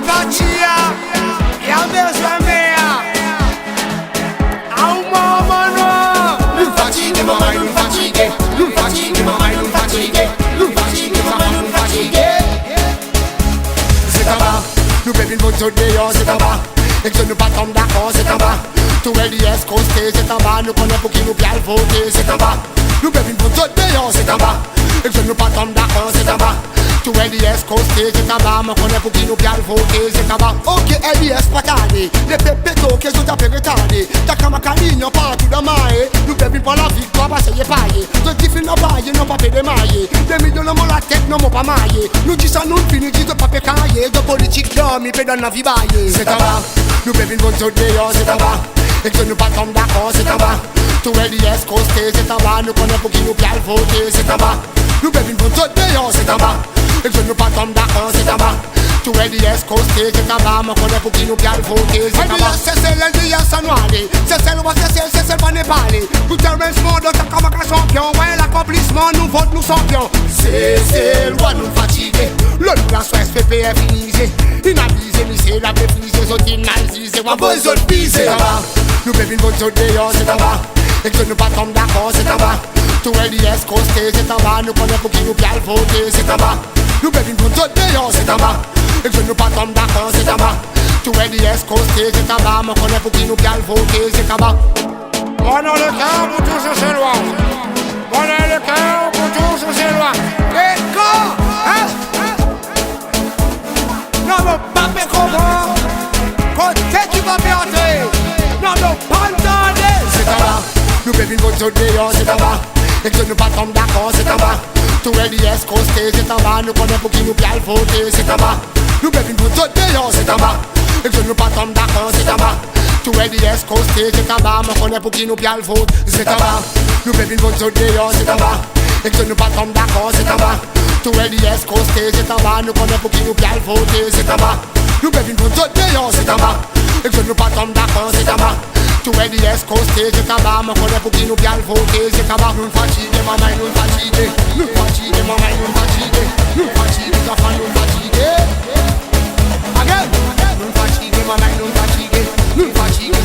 Katia, y'a besoin mea. Au maman, nous fatigués, maman, nous fatigués. Nous fatigués, maman, nous fatigués. Nous fatigués, maman, nous fatigués. C'est en bas, nous bébés vont te dehors, c'est en bas. Et que nous pas tomber d'accord, c'est en bas. Tout LDS costé, c'est en bas. Nous connaissons pour qui nous bien voter, c'est en bas. Nous bébés vont te dehors, c'est en bas. Et que nous pas tomber d'accord, c'est en bas. Tout LDS costé, c'est en bas. Nous connaissons pour qui nous bien voter, c'est en bas. Ok, LDS pas calé. Les pépétos que je t'appelle retardé. T'as qu'à ma caline, partout dans ma haie. Nous bébés pour la victoire, parce que c'est paillé. De diffus n'a pas, non pas fait démailler. Des millions dans la tête, non m'ont pas maillé. Nous disons ça, nous finissons de pas pécailler. De politique d'homme, il peut donner la vie bailler. C'est en bas. Nous bébés vont te dehors, c'est en bas. Et que nous pas tomber d'accord, c'est en bas. Tout LDS costé, c'est en bas. Nous connaissons pour qui nous bien voter, c'est en bas. Nous bébés vont te dehors, c'est en bas. Et que nous pas tomber d'accord, c'est en bas. Tout LDS costé, c'est en bas. Nous connaissons pour qui nous bien voter, c'est en bas. C'est celle LDS à noirer. C'est celle où c'est celle pas parler. Tout le monde dans ta comme un champion. Ouais, l'accomplissement, nous vote, nous champions. C'est loi, nous fatigués. L'autre la soit SPPF finisé. Inablisé, misé, la béprisé, zone inalisé. Moi, boy, zone pisé. C'est en bas. Nous bébés vont te dehors, c'est en bas. Et que nous pas tomber d'accord, c'est en bas. Tout LDS costé, c'est en bas. Nous connaissons pour qui nous bien voter, c'est en bas. Nous bébés vont te dehors, c'est en bas. Et que nous pas tomber d'accord, c'est en bas. Tout LDS costé, c'est en bas. Nous connaissons pour qui nous bien voter, c'est en bas. on a le cœur pour toujours se loin. On a le cœur pour toujours se loin. Et quand, hein? Non, mais pas me comprendre. Quand tu vas me entrer. Non, non, pas entendre. C'est en bas. Nous bébés vont te dehors, c'est en bas. Et que nous pas tomber d'accord, c'est en bas. Tout LDS costé, c'est en bas. Nous connaissons pour qui nous bien voter, c'est en bas. Nous bébés vont te dehors, c'est en bas. Et que nous pas tomber d'accord, c'est en bas. Tout LDS costé, c'est en bas. Nous connaissons pour qui nous bien voter, c'est en bas. Nous bébés vont te dehors, c'est en bas. Et que nous pas tomber d'accord, c'est en bas. Tout LDS costé, c'est en bas. Nous connaissons pour qui nous bien voter, c'est en bas. Nous bébés vont te dehors, c'est en bas. Et que nous pas tomber d'accord, c'est en bas. Tout LDS costé, c'est en bas. Nous connaissons pour qui nous bien voter, c'est en bas. Nous fatigués, maman, nous fatigués. Nous fatigués, maman, nous fatigués. Nous fatigués, enfants, nous fatigués. Again, nous fatigués, maman, nous fatigués. Nous fatigués,